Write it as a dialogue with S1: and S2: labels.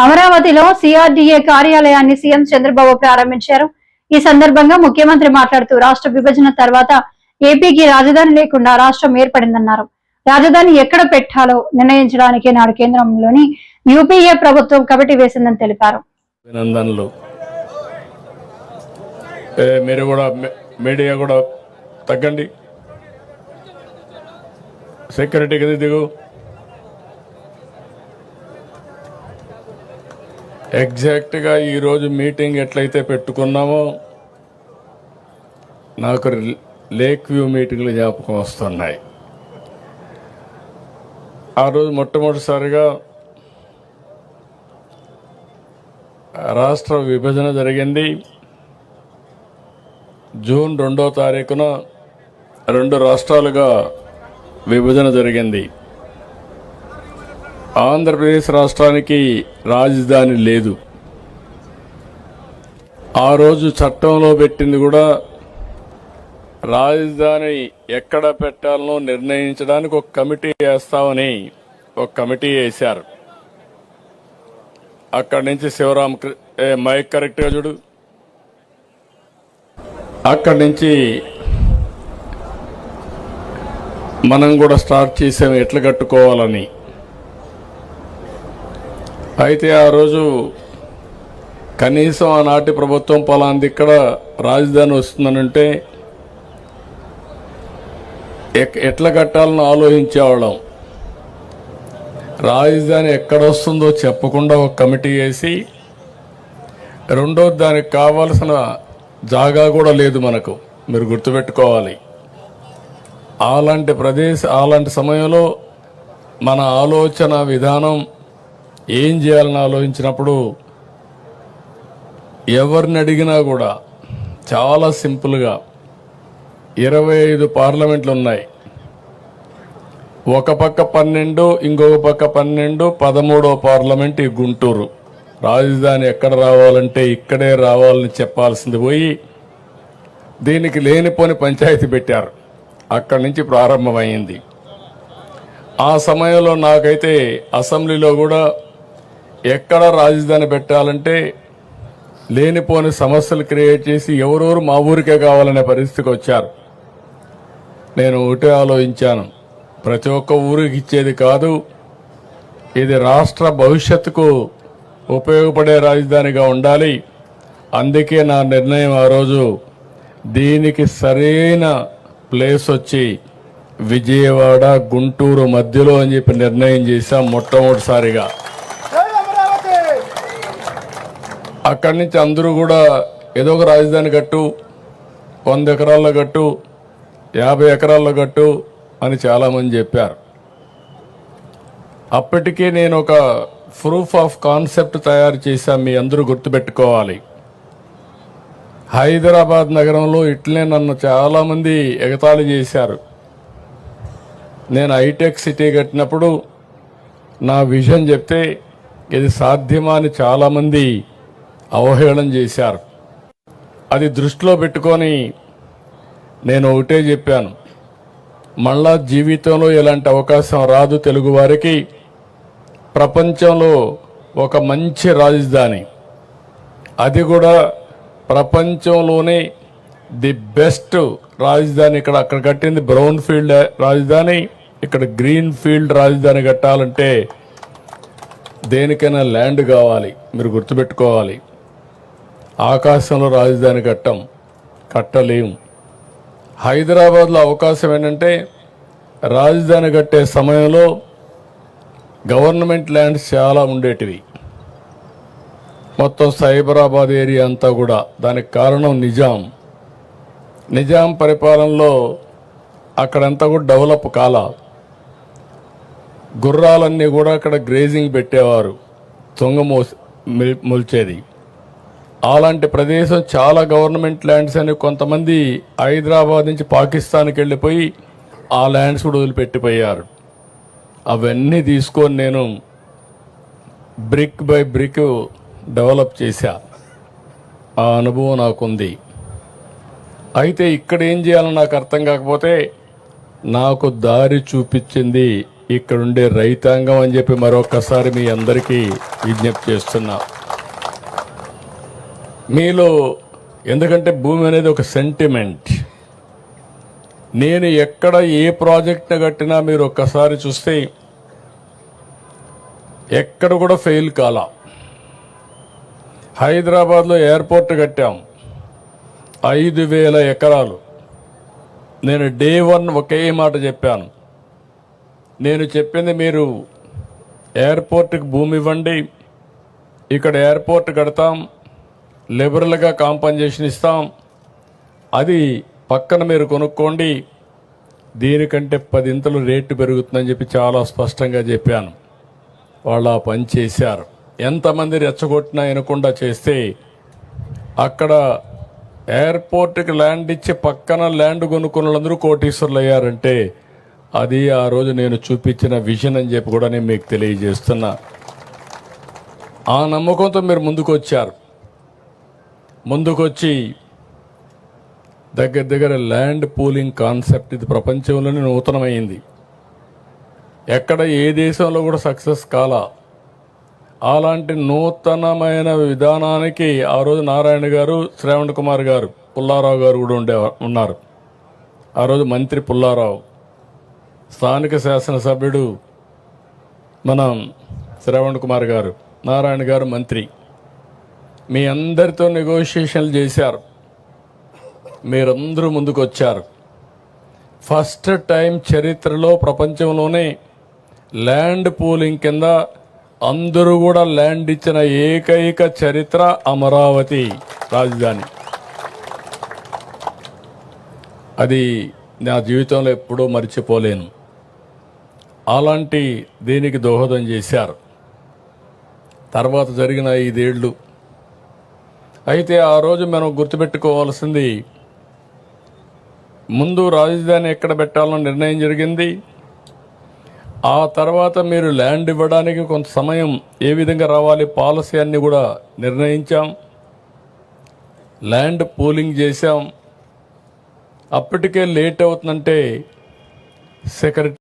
S1: అమరావతిలో సిఆర్డీఏ కార్యాలయాన్ని సీఎం చంద్రబాబు ప్రారంభించారు. ఈ సందర్భంగా ముఖ్యమంత్రి మాట్లాడుతూ రాష్ట్ర విభజన తర్వాత ఏపీకి రాజధాని లేకుండా రాష్ట్రం ఏర్పడిందన్నారు. రాజధాని ఎక్కడ పెట్టాలో నిర్ణయించడానికి నాడు కేంద్రంలోని యూపీఏ ప్రభుత్వం కమిటీ వేసిందని తెలిపారు.
S2: మీరు కూడా మీడియా కూడా తగ్గండి, సెక్యూరిటీ కదా దిగు. ఎగ్జాక్ట్గా ఈరోజు మీటింగ్ ఎట్లయితే పెట్టుకున్నామో నాకు లేక్ వ్యూ మీటింగ్లు జ్ఞాపకం వస్తున్నాయి. ఆ రోజు మొట్టమొదటిసారిగా రాష్ట్ర విభజన జరిగింది. జూన్ 2వ తారీఖున 2 రాష్ట్రాలుగా విభజన జరిగింది. ఆంధ్రప్రదేశ్ రాష్ట్రానికి రాజధాని లేదు. ఆ రోజు చట్టంలో పెట్టింది కూడా రాజధాని ఎక్కడ పెట్టాలనో నిర్ణయించడానికి ఒక కమిటీ వేస్తామని ఒక కమిటీ వేశారు. అక్కడి నుంచి శివరాం మైక్ కరెక్ట్గా చూడు, అక్కడి నుంచి మనం కూడా స్టార్ట్ చేసాము ఎట్లా కట్టుకోవాలని. అయితే ఆ రోజు కనీసం ఆనాటి ప్రభుత్వం పలాంది ఇక్కడ రాజధాని వస్తుందనంటే ఎట్లా కట్టాలని ఆలోచించేవాళ్ళం. రాజధాని ఎక్కడ వస్తుందో చెప్పకుండా ఒక కమిటీ వేసి, రెండోది దానికి కావాల్సిన జాగా కూడా లేదు మనకు, మీరు గుర్తుపెట్టుకోవాలి. అలాంటి సమయంలో మన ఆలోచన విధానం ఏం చేయాలని ఆలోచించినప్పుడు ఎవరిని అడిగినా కూడా చాలా సింపుల్గా 25 పార్లమెంట్లు ఉన్నాయి. ఒక పక్క 12, ఇంకొక పక్క 12, 13వ పార్లమెంట్ ఈ గుంటూరు. రాజధాని ఎక్కడ రావాలంటే ఇక్కడే రావాలని చెప్పాల్సింది పోయి దీనికి లేనిపోని పంచాయతీ పెట్టారు. అక్కడి నుంచి ప్రారంభమైంది. ఆ సమయంలో నాకైతే అసెంబ్లీలో కూడా ఎక్కడ రాజధాని పెట్టాలంటే లేనిపోని సమస్యలు క్రియేట్ చేసి ఎవరెవరు మా ఊరికే కావాలనే పరిస్థితికి వచ్చారు. నేను ఒకటే ఆలోచించాను, ప్రతి ఒక్క ఊరికి ఇచ్చేది కాదు, ఇది రాష్ట్ర భవిష్యత్తుకు ఉపయోగపడే రాజధానిగా ఉండాలి. అందుకే నా నిర్ణయం ఆ రోజు దీనికి సరైన ప్లేస్ వచ్చి విజయవాడ గుంటూరు మధ్యలో అని చెప్పి నిర్ణయం చేశాం మొట్టమొదటిసారిగా. అక్కడి నుంచి అందరూ కూడా ఏదో ఒక రాజధాని కట్టు, 100 ఎకరాల్లో కట్టు, 50 ఎకరాల్లో కట్టు అని చాలామంది చెప్పారు. అప్పటికే నేను ఒక ప్రూఫ్ ఆఫ్ కాన్సెప్ట్ తయారు చేశాను, మీ అందరూ గుర్తుపెట్టుకోవాలి. హైదరాబాద్ నగరంలో ఇట్లనే నన్ను చాలామంది ఎగతాళి చేశారు. నేను హైటెక్ సిటీ కట్టినప్పుడు నా విజన్ చెప్తే ఇది సాధ్యమా అని చాలామంది అవహేళన చేశారు. అది దృష్టిలో పెట్టుకొని నేను ఒకటే చెప్పాను, మళ్ళా జీవితంలో ఎలాంటి అవకాశం రాదు తెలుగు వారికి. ప్రపంచంలో ఒక మంచి రాజధాని, అది కూడా ప్రపంచంలోనే ది బెస్ట్ రాజధాని అక్కడ కట్టింది బ్రౌన్ ఫీల్డ్ రాజధాని, ఇక్కడ గ్రీన్ ఫీల్డ్ రాజధాని కట్టాలంటే దేనికైనా ల్యాండ్ కావాలి, మీరు గుర్తుపెట్టుకోవాలి. ఆకాశంలో రాజధాని కట్టలేము. హైదరాబాద్లో అవకాశం ఏంటంటే రాజధాని కట్టే సమయంలో గవర్నమెంట్ ల్యాండ్స్ చాలా ఉండేటివి. మొత్తం సైబరాబాద్ ఏరియా అంతా కూడా. దానికి కారణం నిజాం పరిపాలనలో అక్కడంతా కూడా డెవలప్ కాల. గుర్రాలన్నీ కూడా అక్కడ గ్రేజింగ్ పెట్టేవారు, మొల్చేది. అలాంటి ప్రదేశం చాలా గవర్నమెంట్ ల్యాండ్స్ అని కొంతమంది హైదరాబాద్ నుంచి పాకిస్తాన్కి వెళ్ళిపోయి ఆ ల్యాండ్స్ కూడా వదిలిపెట్టిపోయారు. అవన్నీ తీసుకొని నేను బ్రిక్ బై బ్రిక్ డెవలప్ చేశా. ఆ అనుభవం నాకుంది. అయితే ఇక్కడ ఏం చేయాలో నాకు అర్థం కాకపోతే నాకు దారి చూపించింది ఇక్కడుండే రైతాంగం అని చెప్పి మరొక్కసారి మీ అందరికీ విజ్ఞప్తి చేస్తున్నా. మీలో ఎందుకంటే భూమి అనేది ఒక సెంటిమెంట్. నేను ఎక్కడ ఏ ప్రాజెక్ట్ని కట్టినా మీరు ఒక్కసారి చూస్తే ఎక్కడ కూడా ఫెయిల్ కాలా. హైదరాబాద్లో ఎయిర్పోర్ట్ కట్టాం, 5,000 ఎకరాలు. నేను డే 1 ఒకే మాట చెప్పాను, నేను చెప్పింది మీరు ఎయిర్పోర్ట్కి భూమి ఇవ్వండి, ఇక్కడ ఎయిర్పోర్ట్ కడతాం, లిబరల్గా కాంపన్సేషన్ ఇస్తాం, అది పక్కన మీరు కొనుక్కోండి, దీనికంటే 10 ఇంతలు రేటు పెరుగుతుందని చెప్పి చాలా స్పష్టంగా చెప్పాను. వాళ్ళు ఆ పని చేశారు. ఎంతమంది రెచ్చగొట్టినా వినకుండా చేస్తే అక్కడ ఎయిర్పోర్ట్కి ల్యాండ్ ఇచ్చి పక్కన ల్యాండ్ కొనుక్కున్న వాళ్ళందరూ కోటీశ్వరులు అయ్యారంటే అది ఆ రోజు నేను చూపించిన విజన్ అని చెప్పి కూడా నేను మీకు తెలియజేస్తున్నా. ఆ నమ్మకంతో మీరు ముందుకొచ్చారు. ముందుకొచ్చి దగ్గర ల్యాండ్ పూలింగ్ కాన్సెప్ట్ ఇది ప్రపంచంలోనే నూతనమైంది. ఎక్కడ ఏ దేశంలో కూడా సక్సెస్ కాలా. అలాంటి నూతనమైన విధానానికి ఆ రోజు నారాయణ గారు, శ్రావణ్ కుమార్ గారు, పుల్లారావు గారు కూడా ఉన్నారు. ఆ రోజు మంత్రి పుల్లారావు, స్థానిక శాసనసభ్యుడు మనం శ్రావణ్ కుమార్ గారు, నారాయణ గారు మంత్రి. మీ అందరితో నెగోషియేషన్లు చేశారు. మీరందరూ ముందుకు వచ్చారు. ఫస్ట్ టైం చరిత్రలో ప్రపంచంలోనే ల్యాండ్ పూలింగ్ కింద అందరూ కూడా ల్యాండ్ ఇచ్చిన ఏకైక చరిత్ర అమరావతి రాజధాని. అది నా జీవితంలో ఎప్పుడూ మర్చిపోలేను. అలాంటి దీనికి దోహదం చేశారు. తర్వాత జరిగిన 5 ఏళ్ళు. అయితే ఆ రోజు మనం గుర్తుపెట్టుకోవాల్సింది, ముందు రాజధాని ఎక్కడ పెట్టాలని నిర్ణయం జరిగింది. ఆ తర్వాత మీరు ల్యాండ్ ఇవ్వడానికి కొంత సమయం ఏ విధంగా రావాలి పాలసీ అన్ని కూడా నిర్ణయించాం. ల్యాండ్ పూలింగ్ చేశాం. అప్పటికే లేట్ అవుతుందంటే సెక్రటరీ